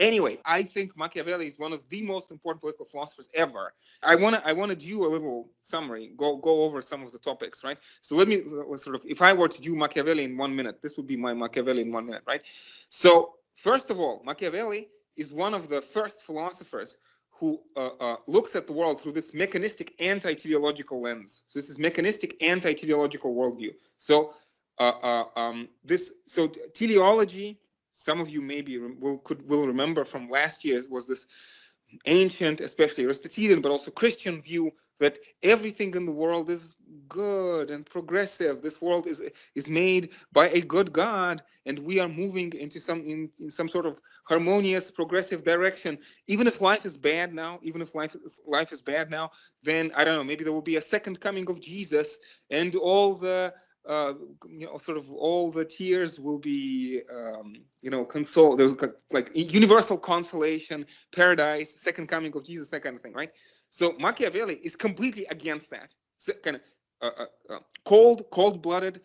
Anyway, I think Machiavelli is one of the most important political philosophers ever. I want to do a little summary, go over some of the topics, right? So let me sort of, if I were to do Machiavelli in 1 minute, this would be my Machiavelli in 1 minute, right? So first of all, Machiavelli is one of the first philosophers who looks at the world through this mechanistic anti-teleological lens. So this is mechanistic anti-teleological worldview. So teleology, some of you maybe will remember from last year, was this ancient, especially Aristotelian, but also Christian view that everything in the world is good and progressive. This world is made by a good God, and we are moving into in some sort of harmonious, progressive direction. Even if life is bad now, then I don't know, maybe there will be a second coming of Jesus, and all the sort of all the tears will be, consoled. There's like universal consolation, paradise, second coming of Jesus, that kind of thing, right? So Machiavelli is completely against that. So kind of cold-blooded,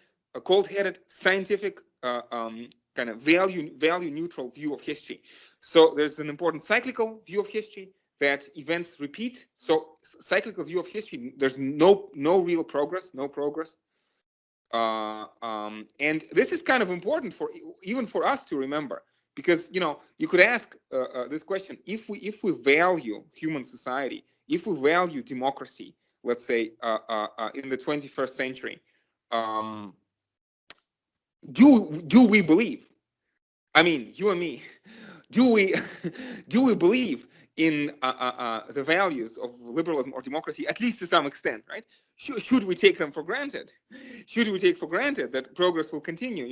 cold-headed, scientific, kind of value neutral view of history. So there's an important cyclical view of history that events repeat. So cyclical view of history, there's no real progress, no progress. And this is kind of important for even for us to remember, because you could ask this question: if we value human society, if we value democracy, let's say in the 21st century, do we believe? I mean, you and me, do we believe in the values of liberalism or democracy, at least to some extent, right? Should we take them for granted? Should we take for granted that progress will continue?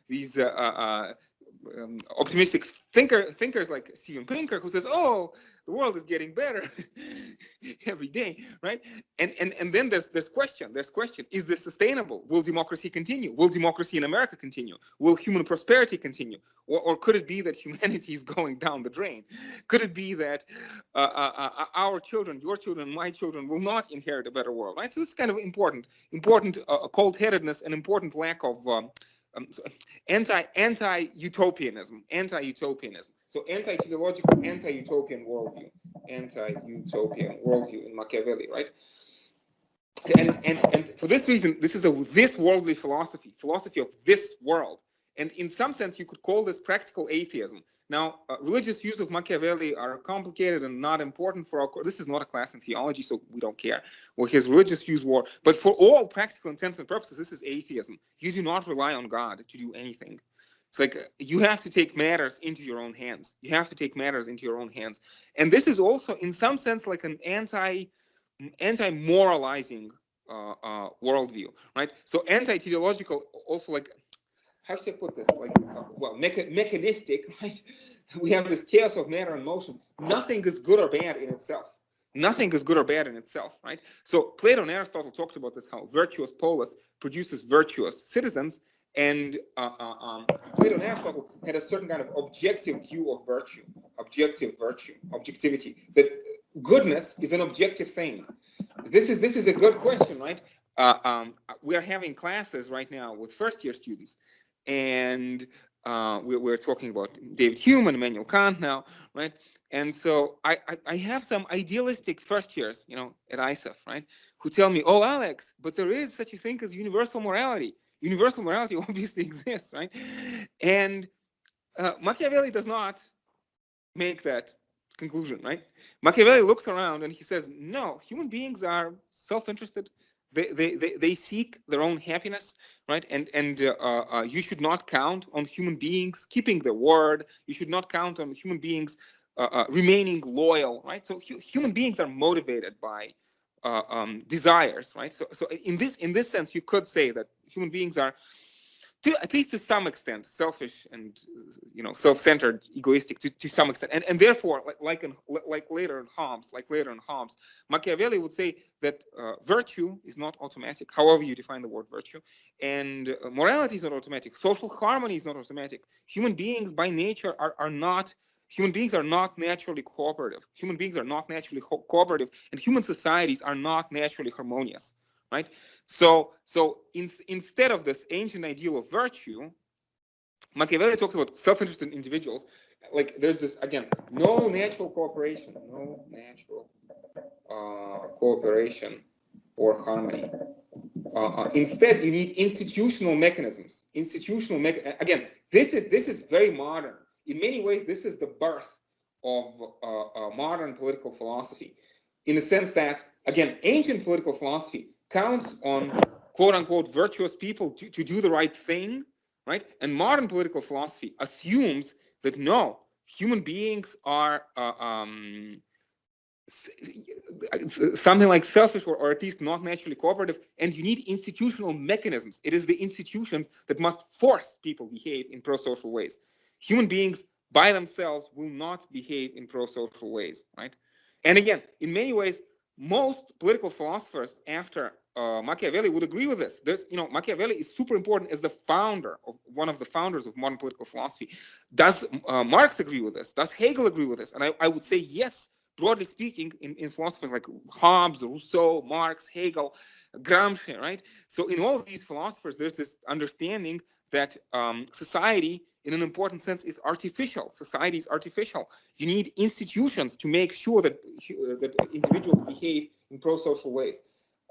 These optimistic thinkers like Steven Pinker, who says, "Oh, the world is getting better every day," right? And then there's question: is this sustainable? Will democracy continue? Will democracy in America continue? Will human prosperity continue? Or could it be that humanity is going down the drain? Could it be that our children, your children, my children will not inherit a better world, right? So this is kind of important cold-headedness and important lack of anti-utopianism. So anti-teleological, anti-utopian worldview in Machiavelli, right? And for this reason, this is this worldly philosophy of this world. And in some sense, you could call this practical atheism. Now, religious views of Machiavelli are complicated and not important for our course. This is not a class in theology, so we don't care what his religious views were. But for all practical intents and purposes, this is atheism. You do not rely on God to do anything. It's like you have to take matters into your own hands. And this is also, in some sense, like an anti-moralizing worldview, right? So anti-teleological, also like, how should I put this? Like, mechanistic, right? We have this chaos of matter and motion. Nothing is good or bad in itself. Right? So Plato and Aristotle talked about this, how virtuous polis produces virtuous citizens, and Plato and Aristotle had a certain kind of objective view of virtue, objectivity, that goodness is an objective thing. This is a good question, right? We are having classes right now with first-year students, and we're talking about David Hume and Immanuel Kant now, right? And so I have some idealistic first years, at ISEF, right, who tell me, "Oh, Alex, but there is such a thing as universal morality. Universal morality obviously exists, right?" And Machiavelli does not make that conclusion, right? Machiavelli looks around and he says, no, human beings are self-interested. They seek their own happiness, right? And you should not count on human beings keeping their word. You should not count on human beings remaining loyal, right? So human beings are motivated by desires, right? So in this sense, you could say that human beings are, at least to some extent, selfish and self-centered, egoistic to some extent, and therefore, like later in Hobbes, Machiavelli would say that virtue is not automatic, however you define the word virtue, and morality is not automatic. Social harmony is not automatic. Human beings by nature are not. Human beings are not naturally cooperative. And human societies are not naturally harmonious. Right? So instead of this ancient ideal of virtue, Machiavelli talks about self-interested individuals, like there's this, again, no natural cooperation, cooperation or harmony. Instead, you need institutional mechanisms. Again, this is very modern. In many ways, this is the birth of modern political philosophy, in the sense that, again, ancient political philosophy counts on quote unquote virtuous people to do the right thing, right? And modern political philosophy assumes that no, human beings are something like selfish, or at least not naturally cooperative, and you need institutional mechanisms. It is the institutions that must force people to behave in pro-social ways. Human beings by themselves will not behave in pro-social ways, right? And again, in many ways, most political philosophers after Machiavelli would agree with this. Machiavelli is super important as the founder of one of the founders of modern political philosophy. Does Marx agree with this? Does Hegel agree with this? And I would say yes, broadly speaking, in philosophers like Hobbes, Rousseau, Marx, Hegel, Gramsci, right? So in all of these philosophers, there's this understanding that society, in an important sense, is artificial. Society is artificial. You need institutions to make sure that individuals behave in pro-social ways.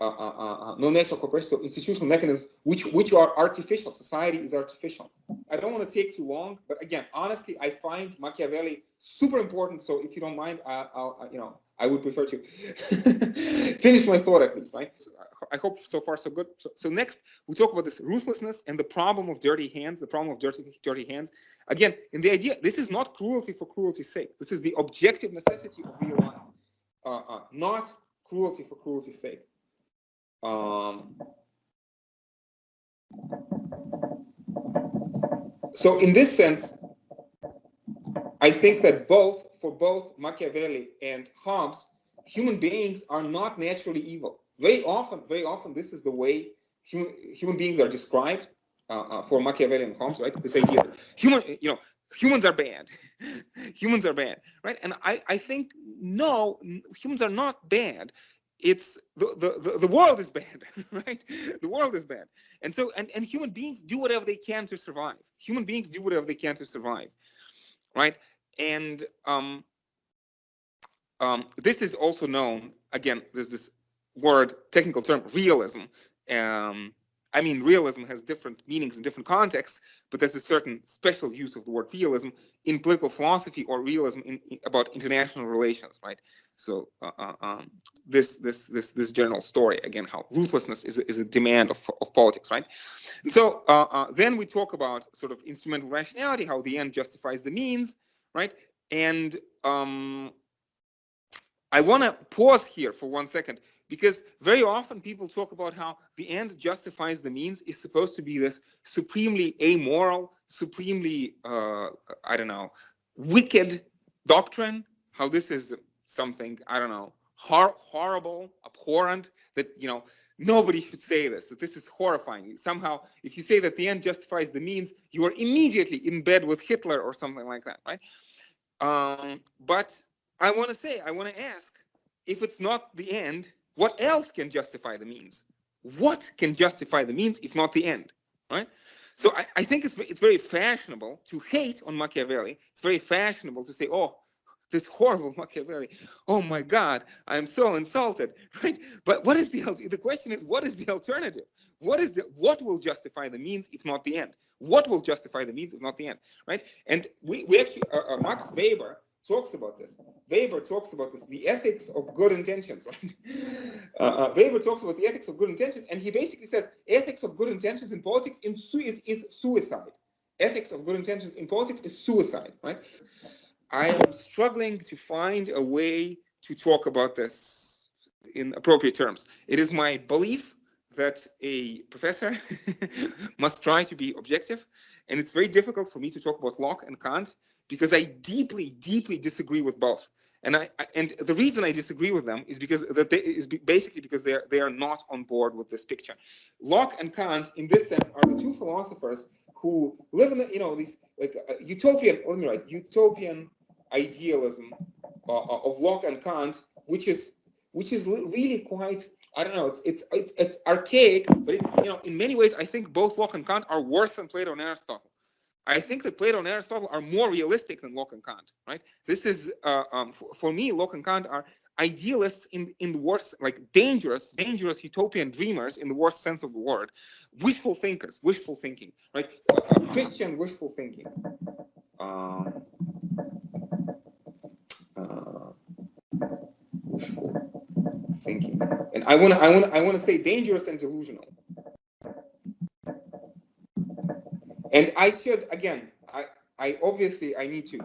No national cooperation, so institutional mechanisms which are artificial. Society is artificial. I don't want to take too long, but again, honestly, I find Machiavelli super important. So if you don't mind, I would prefer to finish my thought at least, right? So I hope so far so good. So next, we talk about this ruthlessness and the problem of dirty hands. The problem of dirty hands. Again, in the idea, this is not cruelty for cruelty's sake. This is the objective necessity of real life, not cruelty for cruelty's sake. So in this sense, I think that for both Machiavelli and Hobbes, human beings are not naturally evil. Very often, this is the way human beings are described for Machiavelli and Hobbes, right? This idea that humans are bad. Humans are bad, right? And I think, no, humans are not bad. It's the world is bad, right? The world is bad. And so, and human beings do whatever they can to survive. Human beings do whatever they can to survive, right? And this is also known, again, there's this word, technical term, realism. I mean, realism has different meanings in different contexts, but there's a certain special use of the word realism in political philosophy, or realism about international relations, right? So this general story, again, how ruthlessness is a demand of politics, right? And so then we talk about sort of instrumental rationality, how the end justifies the means, right? And I want to pause here for 1 second, because very often people talk about how the end justifies the means is supposed to be this supremely amoral, supremely, I don't know, wicked doctrine, how this is something, I don't know, horrible, abhorrent, that, nobody should say this, that this is horrifying. Somehow, if you say that the end justifies the means, you are immediately in bed with Hitler or something like that, right? But I want to ask, if it's not the end, what else can justify the means? What can justify the means if not the end, right? So I think it's very fashionable to hate on Machiavelli. It's very fashionable to say, oh, this horrible Machiavelli. Oh my God, I'm so insulted, right? But what is the question is, what is the alternative? What will justify the means if not the end? What will justify the means if not the end, right? And we actually, Max Weber talks about this. Weber talks about this, the ethics of good intentions, right? Weber talks about the ethics of good intentions, and he basically says ethics of good intentions in politics is suicide. Ethics of good intentions in politics is suicide, right? I am struggling to find a way to talk about this in appropriate terms. It is my belief that a professor must try to be objective, and it's very difficult for me to talk about Locke and Kant, because I deeply, deeply disagree with both. And the reason I disagree with them is basically because they are not on board with this picture. Locke and Kant, in this sense, are the two philosophers who live in these like utopian idealism of Locke and Kant, which is really quite, I don't know, it's archaic, but it's in many ways I think both Locke and Kant are worse than Plato and Aristotle. I think that Plato and Aristotle are more realistic than Locke and Kant, right? This is, for me, Locke and Kant are idealists in the worst, like dangerous utopian dreamers in the worst sense of the word, wishful thinkers, wishful thinking, right? Christian wishful thinking. Wishful thinking, and I want to say dangerous and delusional. And I should, again, I obviously I need to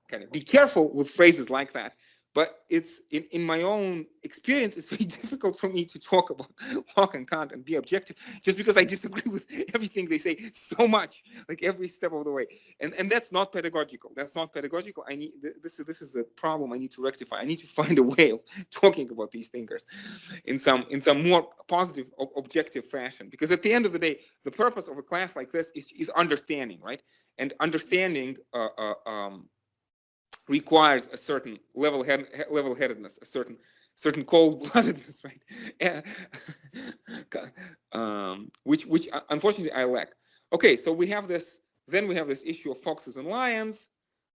kind of be careful with phrases like that, but it's in my own experience, it's very difficult for me to talk about Locke and Kant and be objective, just because I disagree with everything they say so much, like every step of the way. And that's not pedagogical. That's not pedagogical. I need this is the problem I need to rectify. I need to find a way of talking about these thinkers in some more positive, objective fashion. Because at the end of the day, the purpose of a class like this is understanding, right? And understanding requires a certain level-headedness, a certain cold-bloodedness, right? Which unfortunately I lack. Okay, so we have this. Then we have this issue of foxes and lions.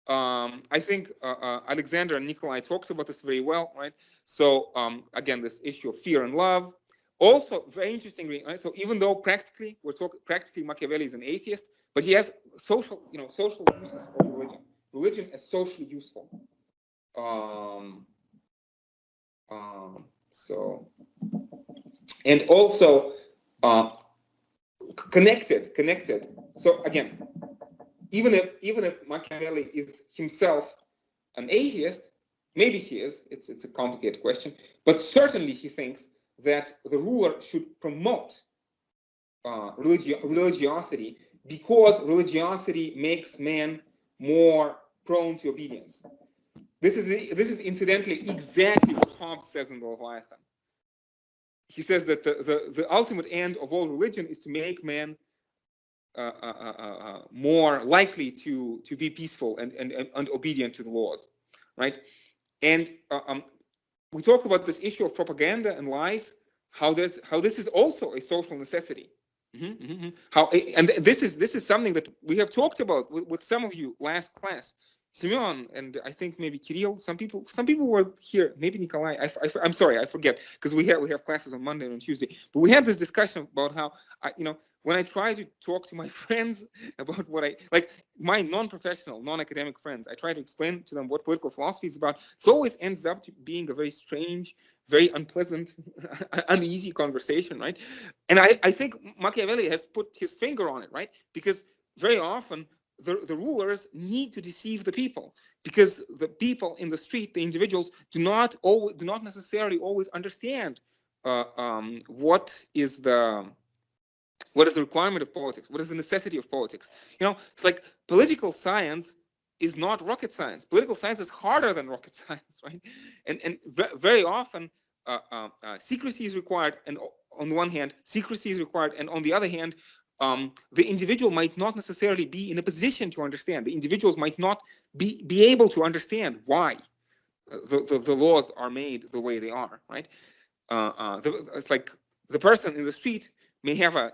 I think Alexander and Niccolò talks about this very well, right? So again, this issue of fear and love. Also, very interestingly, right? So even though practically Machiavelli is an atheist, but he has social uses of religion. Religion is socially useful. So, and also connected. So again, even if Machiavelli is himself an atheist, maybe he is. It's a complicated question, but certainly he thinks that the ruler should promote religiosity, because religiosity makes man more prone to obedience. This is incidentally exactly what Hobbes says in the Leviathan. He says that the ultimate end of all religion is to make man more likely to be peaceful and obedient to the laws, right? And we talk about this issue of propaganda and lies, how this is also a social necessity. And this is something that we have talked about with some of you last class. Simeon and I think maybe Kirill, some people were here, maybe Nikolai. I'm sorry, I forget, because we have classes on Monday and on Tuesday. But we had this discussion about how when I try to talk to my friends about what I like, my non-professional, non-academic friends, I try to explain to them what political philosophy is about. It always ends up to being a very strange, very unpleasant, uneasy conversation, right? And I think Machiavelli has put his finger on it, right? Because very often the rulers need to deceive the people, because the people in the street, the individuals, do not necessarily always understand what is the requirement of politics, what is the necessity of politics. It's like political science is not rocket science. Political science is harder than rocket science, right? And very often secrecy is required, and on the one hand, secrecy is required, and on the other hand, the individual might not necessarily be in a position to understand. The individuals might not be able to understand why the laws are made the way they are, right? It's like the person in the street may have a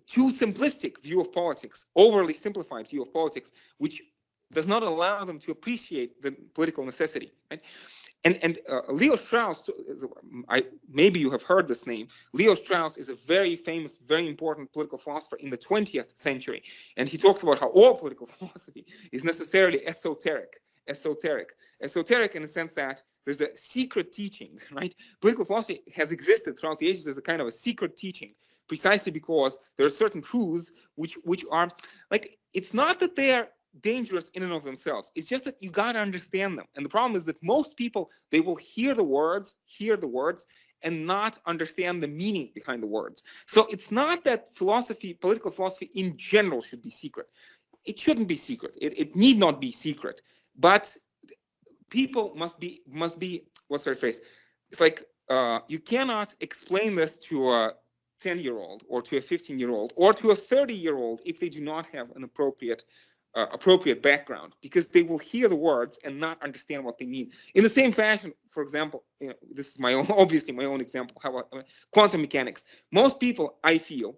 too simplistic view of politics, overly simplified view of politics, which does not allow them to appreciate the political necessity, right? And Leo Strauss, maybe you have heard this name. Leo Strauss is a very famous, very important political philosopher in the 20th century. And he talks about how all political philosophy is necessarily esoteric in the sense that there's a secret teaching, right? Political philosophy has existed throughout the ages as a kind of a secret teaching, precisely because there are certain truths which are like, it's not that they are dangerous in and of themselves. It's just that you got to understand them. And the problem is that most people, they will hear the words and not understand the meaning behind the words. So it's not that political philosophy in general should be secret. It shouldn't be secret. It need not be secret. But people must be, what's their phrase? It's like you cannot explain this to a 10-year-old or to a 15-year-old or to a 30-year-old if they do not have an appropriate appropriate background, because they will hear the words and not understand what they mean. In the same fashion, for example, this is my own, obviously my own example, how quantum mechanics. Most people I feel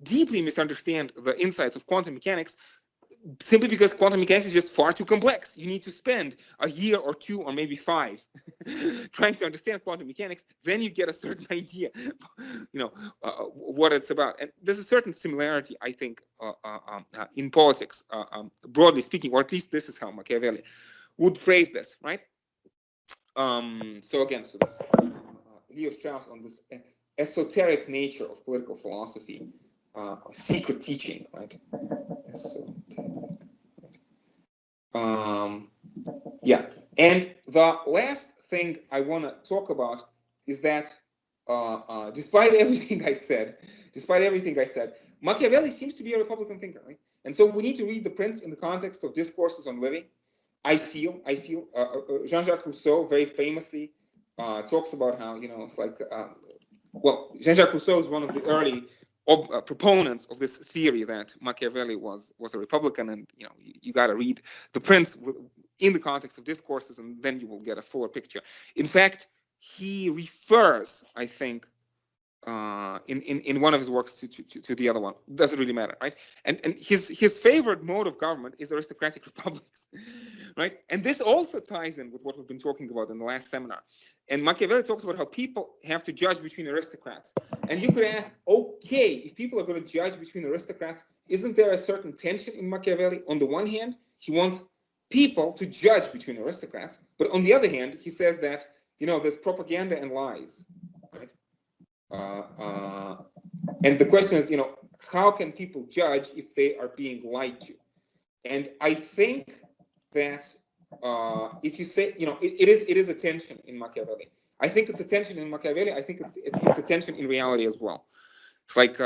deeply misunderstand the insights of quantum mechanics, simply because quantum mechanics is just far too complex. You need to spend a year or 2 or maybe 5 trying to understand quantum mechanics. Then you get a certain idea, what it's about. And there's a certain similarity, I think, in politics, broadly speaking, or at least this is how Machiavelli would phrase this, right? So again, so this Leo Strauss on this esoteric nature of political philosophy, secret teaching, right? Yeah, and the last thing I want to talk about is that despite everything I said, Machiavelli seems to be a Republican thinker, right? And so we need to read the Prince in the context of Discourses on Livy. I feel Jean-Jacques Rousseau very famously talks about how, it's like, well, Jean-Jacques Rousseau is one of the early proponents of this theory that Machiavelli was a Republican, and you got to read the Prince in the context of Discourses, and then you will get a fuller picture. In fact, he refers, I think, in one of his works to the other one. Doesn't really matter, right? And his favorite mode of government is aristocratic republics, right? And this also ties in with what we've been talking about in the last seminar. And Machiavelli talks about how people have to judge between aristocrats. And you could ask, okay, if people are going to judge between aristocrats, isn't there a certain tension in Machiavelli? On the one hand, he wants people to judge between aristocrats, but on the other hand, he says that there's propaganda and lies, right? And the question is, how can people judge if they are being lied to? And I think that if you say, it is a tension in Machiavelli. I think it's a tension in Machiavelli. I think it's a tension in reality as well. It's like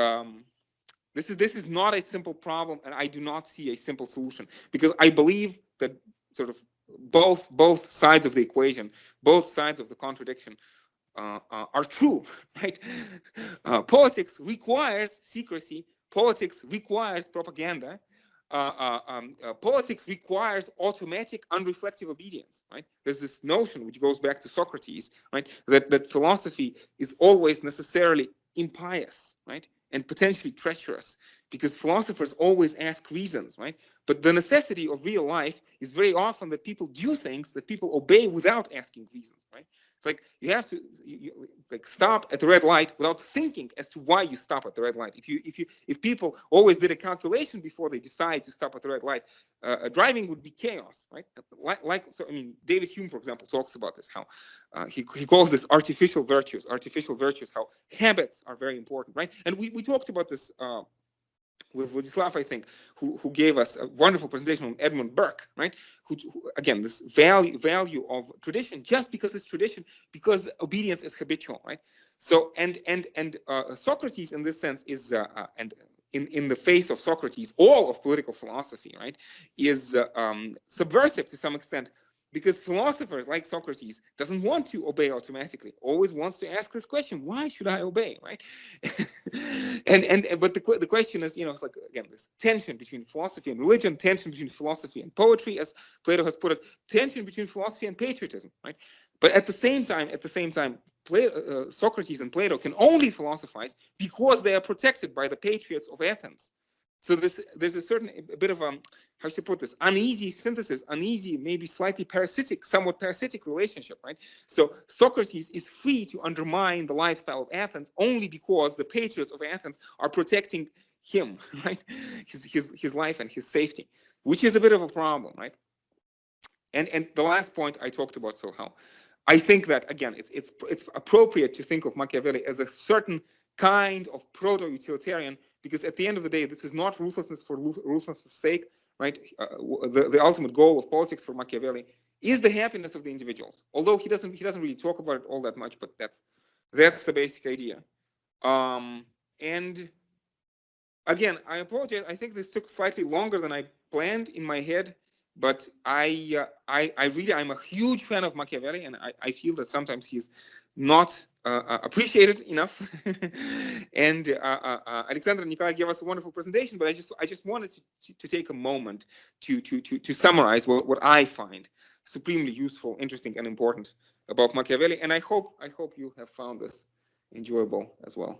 this is not a simple problem, and I do not see a simple solution, because I believe that sort of both sides of the equation, both sides of the contradiction, are true, right? Politics requires secrecy. Politics requires propaganda. Politics requires automatic, unreflective obedience, right? There's this notion which goes back to Socrates, right? That philosophy is always necessarily impious, right? And potentially treacherous, because philosophers always ask reasons, right? But the necessity of real life is very often that people do things that people obey without asking reasons, right? It's like you have to like stop at the red light without thinking as to why you stop at the red light. If people always did a calculation before they decide to stop at the red light, driving would be chaos, right? So I mean, David Hume, for example, talks about this, how he calls this artificial virtues, how habits are very important, right? And we talked about this with Vladislav, I think, who gave us a wonderful presentation on Edmund Burke, right? Who again, this value of tradition, just because it's tradition, because obedience is habitual, right? So and Socrates in this sense is and in the face of Socrates, all of political philosophy, right, is subversive to some extent, because philosophers like Socrates doesn't want to obey automatically, always wants to ask this question: why should I obey, right? But the question is, it's like, again, this tension between philosophy and religion, tension between philosophy and poetry, as Plato has put it, tension between philosophy and patriotism, right? But at the same time, Socrates and Plato can only philosophize because they are protected by the patriots of Athens. So there's a certain bit of how should I put this, uneasy synthesis, uneasy, maybe slightly parasitic, somewhat parasitic relationship, right? So Socrates is free to undermine the lifestyle of Athens only because the patriots of Athens are protecting him, right? His life and his safety, which is a bit of a problem, right? And the last point I talked about, so how I think that, again, it's appropriate to think of Machiavelli as a certain kind of proto-utilitarian, because at the end of the day, this is not ruthlessness for ruthlessness' sake, right? The ultimate goal of politics for Machiavelli is the happiness of the individuals. Although he doesn't really talk about it all that much, but that's the basic idea. And again, I apologize. I think this took slightly longer than I planned in my head, but I'm a huge fan of Machiavelli, and I feel that sometimes he's not appreciated enough. And Alexander and Nikolai gave us a wonderful presentation, but I just wanted to take a moment to summarize what I find supremely useful, interesting, and important about Machiavelli. And I hope you have found this enjoyable as well.